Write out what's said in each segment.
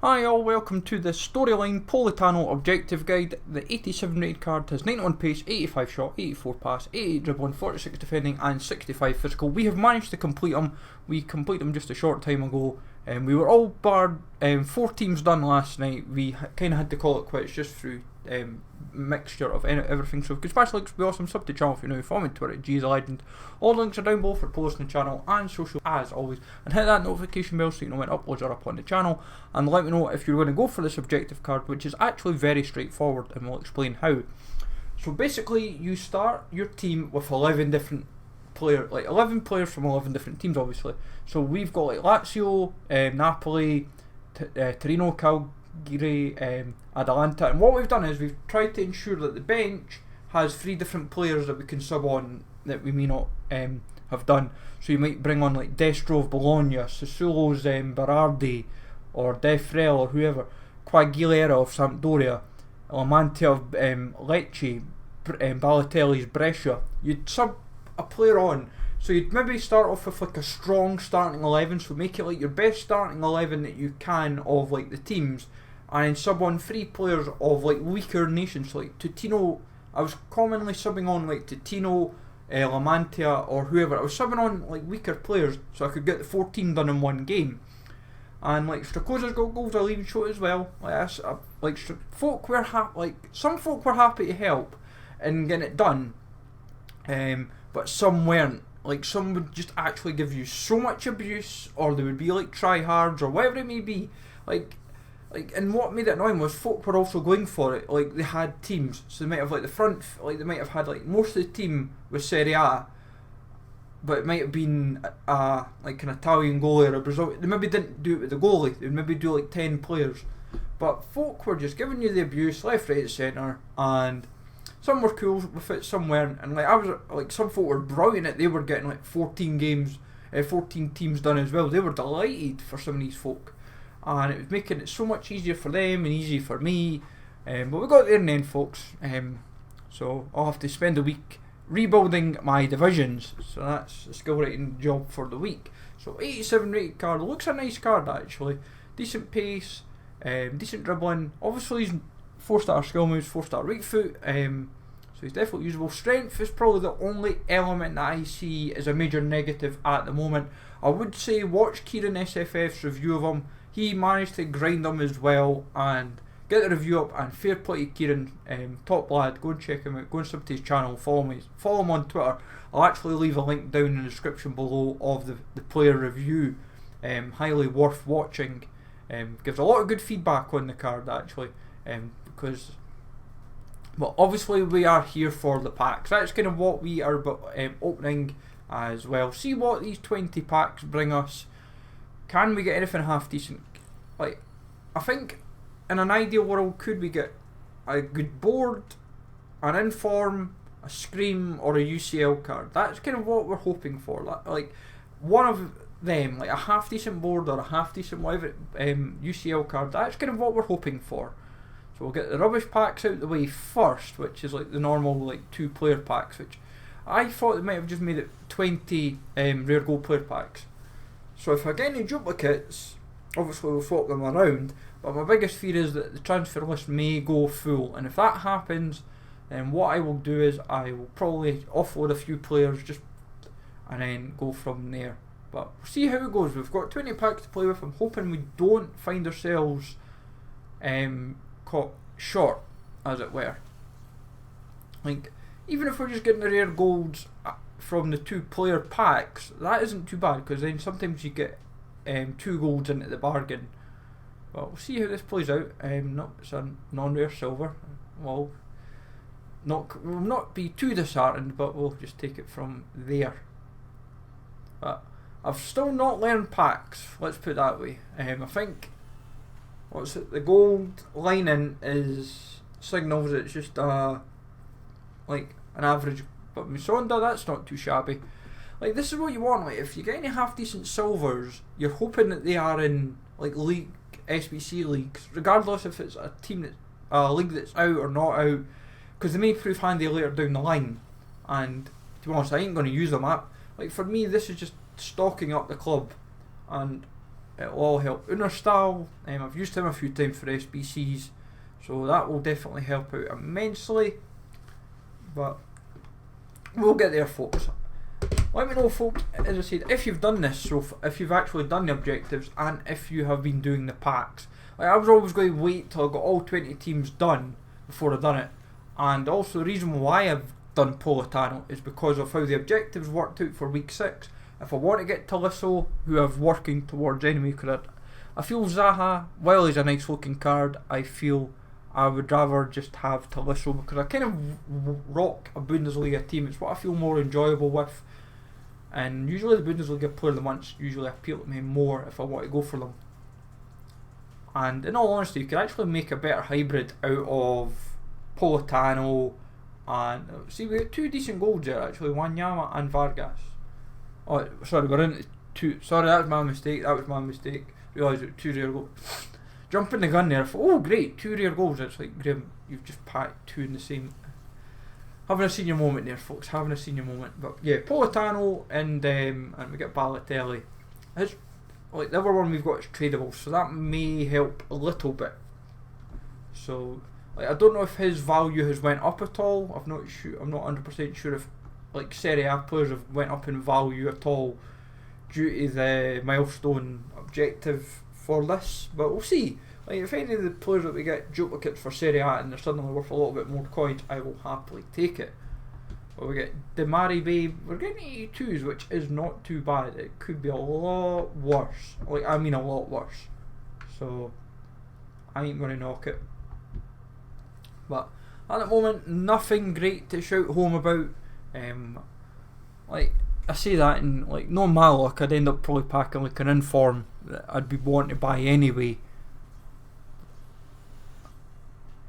Hi all, welcome to the Storyline Politano Objective guide. The 87 rated card has 91 pace, 85 shot, 84 pass, 88 dribbling, 46 defending and 65 physical. We have managed to complete them. We completed them just a short time ago. We were all barred, 4 teams done last night. We kind of had to call it quits just through mixture of everything. So if you could smash links, be awesome. Sub to the channel if you're new. Follow me on Twitter at GZLegend. All links are down below for posting the channel and social as always. And hit that notification bell so you know when uploads are up on the channel. And let me know if you're going to go for this objective card, which is actually very straightforward, and we'll explain how. So basically, you start your team with 11 different players, like 11 players from 11 different teams, obviously. So we've got like Lazio, Napoli, Torino, Cagliari, Atalanta, and what we've done is we've tried to ensure that the bench has 3 different players that we can sub on that we may not have done. So you might bring on like Destro of Bologna, Sassuolo's Berardi, or De Frel or whoever, Quagliarella of Sampdoria, Lamante of Lecce, Balotelli's Brescia. You'd sub a player on, so you'd maybe start off with like a strong starting 11, so make it like your best starting 11 that you can of like the teams, and then sub on 3 players of like weaker nations, like Tutino. I was commonly subbing on like Tutino, Lamantia or whoever. I was subbing on like weaker players so I could get the 14 done in one game. And like Strakoza's got goals a leading shot as well. Like folk were some folk were happy to help in getting it done, but some weren't. Like some would just actually give you so much abuse, or they would be like tryhards or whatever it may be. And what made it annoying was folk were also going for it. Like they had teams, so they might have like the front, like they might have had like most of the team was Serie A, but it might have been like an Italian goalie or a Brazil. They maybe didn't do it with the goalie. They'd maybe do like 10 players, but folk were just giving you the abuse left, right, centre, and some were cool with it, some weren't. And like I was like, some folk were brilliant at it. They were getting like 14 teams done as well. They were delighted for some of these folk, and it was making it so much easier for them and easy for me. But we got there in the end, folks. So I'll have to spend a week rebuilding my divisions, so that's the skill rating job for the week. So 87 rated card, looks a nice card actually, decent pace, decent dribbling, obviously he's 4-star skill moves, 4-star right foot, so he's definitely usable. Strength is probably the only element that I see as a major negative at the moment. I would say watch Kieran SFF's review of him. He managed to grind them as well, and get the review up, and fair play to Kieran, top lad. Go and check him out, go and sub to his channel, follow him on Twitter. I'll actually leave a link down in the description below of the player review. Highly worth watching. Gives a lot of good feedback on the card actually, because well, obviously we are here for the packs. That's kind of what we are opening as well. See what these 20 packs bring us. Can we get anything half decent? Like, I think in an ideal world, could we get a good board, an inform, a scream, or a UCL card? That's kind of what we're hoping for. Like one of them, like a half decent board or a half decent whatever UCL card. That's kind of what we're hoping for. So we'll get the rubbish packs out the way first, which is like the normal like 2-player packs, which I thought they might have just made it 20 rare gold player packs. So if I get any duplicates, obviously we'll swap them around, but my biggest fear is that the transfer list may go full, and if that happens, then what I will do is I will probably offload a few players and then go from there. But we'll see how it goes. We've got 20 packs to play with. I'm hoping we don't find ourselves caught short, as it were. Like, even if we're just getting the rare golds from the 2-player packs, that isn't too bad, because then sometimes you get 2 golds into the bargain. But we'll see how this plays out. No, it's a non-rare silver. Well, will not be too disheartened, but we'll just take it from there. But I've still not learned packs, let's put it that way. I think the gold lining signals it's just like an average. But Misonda, that's not too shabby. Like, this is what you want. Like, if you get any half decent silvers, you're hoping that they are in like league SBC leagues, regardless if it's a league that's out or not out, because they may prove handy later down the line. And to be honest, I ain't going to use them. Like, for me, this is just stocking up the club, and It'll all help. Unerstal, I've used him a few times for SBCs, so that will definitely help out immensely. But we'll get there, folks. Let me know, folks, as I said, if you've done this, so if you've actually done the objectives, and if you have been doing the packs. Like, I was always going to wait till I got all 20 teams done before I've done it. And also the reason why I've done Politano is because of how the objectives worked out for week 6. If I want to get Talisso, who I'm working towards anyway, because I feel Zaha, while he's a nice looking card, I feel I would rather just have Talisso, because I kind of rock a Bundesliga team. It's what I feel more enjoyable with, and usually the Bundesliga player of the month usually appeal to me more if I want to go for them. And in all honesty, you can actually make a better hybrid out of Politano, and see, we got 2 decent goals there actually, Wanyama and Vargas. Oh, sorry, we're into 2. Sorry, that was my mistake. Realised it was 2 rare goals. Jumping the gun there. Oh, great, 2 rare goals. It's like, Graham, you've just packed 2 in the same. Having a senior moment there, folks. Having a senior moment. But yeah, Politano and we get Balotelli. Like the other one we've got is tradable, so that may help a little bit. So, like, I don't know if his value has went up at all. I'm not 100% sure if, like, Serie A players have went up in value at all due to the milestone objective for this, but we'll see. Like, if any of the players that we get duplicates for Serie A and they're suddenly worth a little bit more coins, I will happily take it. But we get Demaribe, we're getting 82s, which is not too bad. It could be a lot worse. Like, I mean a lot worse. So, I ain't going to knock it. But at the moment, nothing great to shout home about. Like, I say that, and like, no my luck, I'd end up probably packing like an inform that I'd be wanting to buy anyway.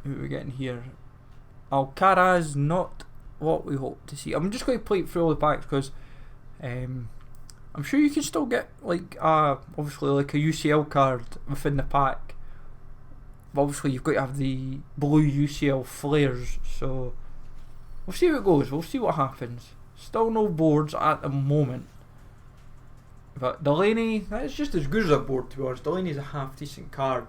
Who are we getting here? Alcaraz, not what we hope to see. I'm just going to play it through all the packs because I'm sure you can still get like obviously like a UCL card within the pack, but obviously you've got to have the blue UCL flares, so we'll see how it goes, we'll see what happens. Still no boards at the moment, but Delaney, that's just as good as a board, to be honest. Delaney's a half decent card,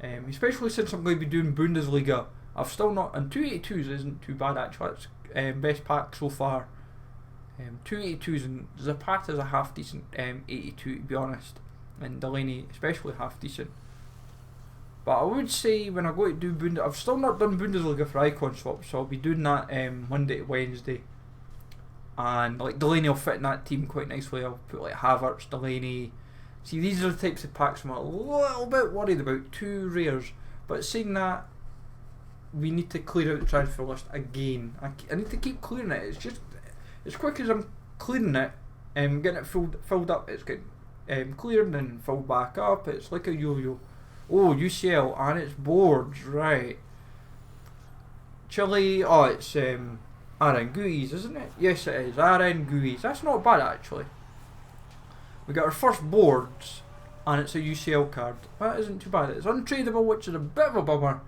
especially since I'm going to be doing Bundesliga. I've still not, and 282s isn't too bad actually. That's best pack so far. 282s, and Zapata's a half decent 82 to be honest, and Delaney especially half decent. But I would say when I go to do Bundesliga, I've still not done Bundesliga for icon swaps, so I'll be doing that Monday to Wednesday. And like Delaney will fit in that team quite nicely. I'll put like Havertz, Delaney. See, these are the types of packs I'm a little bit worried about. 2 rares, but saying that, we need to clear out the transfer list again. I need to keep clearing it. It's just as quick as I'm clearing it and getting it filled up, it's getting cleared and filled back up. It's like a yo-yo. Oh, UCL, and it's boards, right. Chile, oh, it's Aranguiz, isn't it? Yes, it is. Aranguiz. That's not bad actually. We got our first boards, and it's a UCL card. That isn't too bad. It's untradeable, which is a bit of a bummer,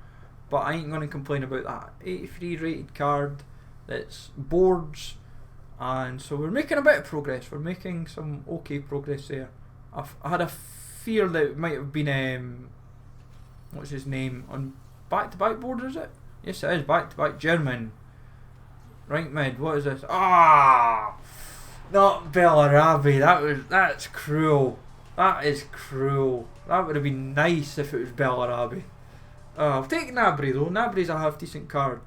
but I ain't going to complain about that. 83 rated card. That's boards, and so we're making a bit of progress. We're making some okay progress there. I had a fear that it might have been what's his name on back-to-back board, is it? Yes, it is back-to-back German. Right mid. What is this? Ah, not Bellarabi. That's cruel. That is cruel. That would have been nice if it was Bellarabi. I'll take Gnabry though. Gnabry's a half decent card.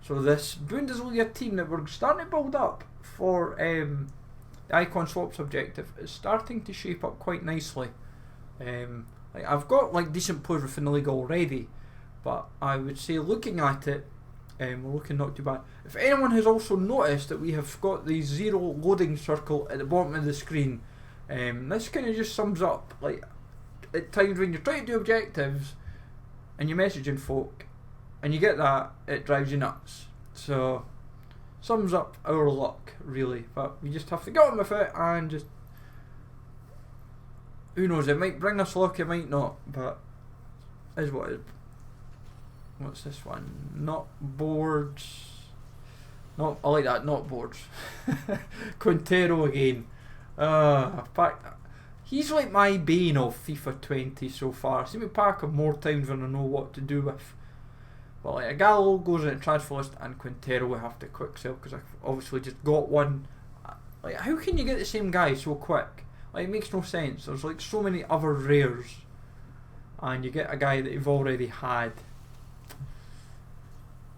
So this Bundesliga team that we're starting to build up for the Icon Swaps objective is starting to shape up quite nicely. Like, I've got like decent players within the league already, but I would say looking at it, we're looking not too bad. If anyone has also noticed that we have got the 0 loading circle at the bottom of the screen, this kind of just sums up, like, at times when you're trying to do objectives and you're messaging folk and you get that, it drives you nuts. So, sums up our luck, really. But we just have to get on with it and just, who knows, it might bring us luck, it might not, but is what it is. What's this one? Not boards. Not, I like that, not boards. Quintero again. He's like my bane of FIFA 20 so far. I see me pack him more times than I know what to do with. But like Gallo goes into transfer list, and Quintero we have to quick sell because I've obviously just got one. Like, how can you get the same guy so quick? Like, it makes no sense. There's like so many other rares, and you get a guy that you've already had.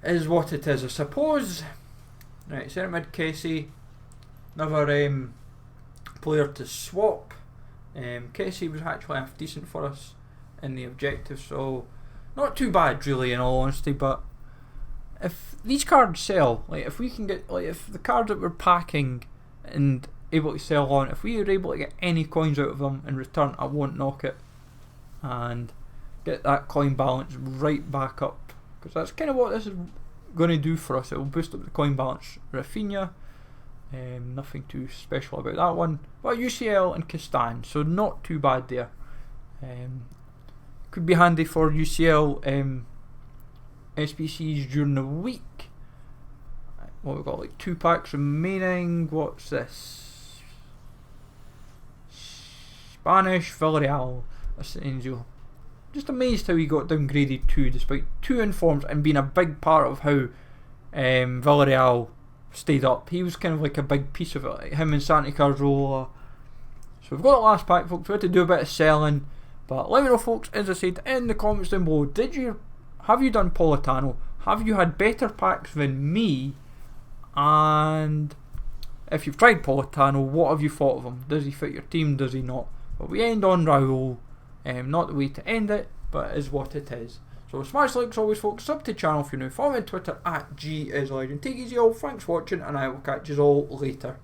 Is what it is, I suppose. Right, centre mid Casey, another player to swap. Casey was actually half decent for us in the objective, so not too bad really, in all honesty. But if these cards sell, like if we can get, like if the cards that we're packing and able to sell on, if we are able to get any coins out of them in return, I won't knock it, and get that coin balance right back up, because that's kind of what this is going to do for us. It will boost up the coin balance. Rafinha, nothing too special about that one, but UCL and Castan, so not too bad there. Could be handy for UCL SBCs during the week. Well, we've got like 2 packs remaining. What's this? Spanish Villarreal Asensio. Just amazed how he got downgraded too, despite 2 informs and being a big part of how Villarreal stayed up. He was kind of like a big piece of it, like him and Santi Cazorla. So we've got the last pack, folks. We had to do a bit of selling, but let me know, folks, as I said in the comments down below, have you done Politano? Have you had better packs than me? And if you've tried Politano, what have you thought of him? Does he fit your team? Does he not? But we end on Raul. Not the way to end it, but it is what it is. So smash the likes always, folks. Sub to the channel if you're new. Follow me on Twitter @GIsLegend. Take it easy all. Thanks for watching, and I will catch you all later.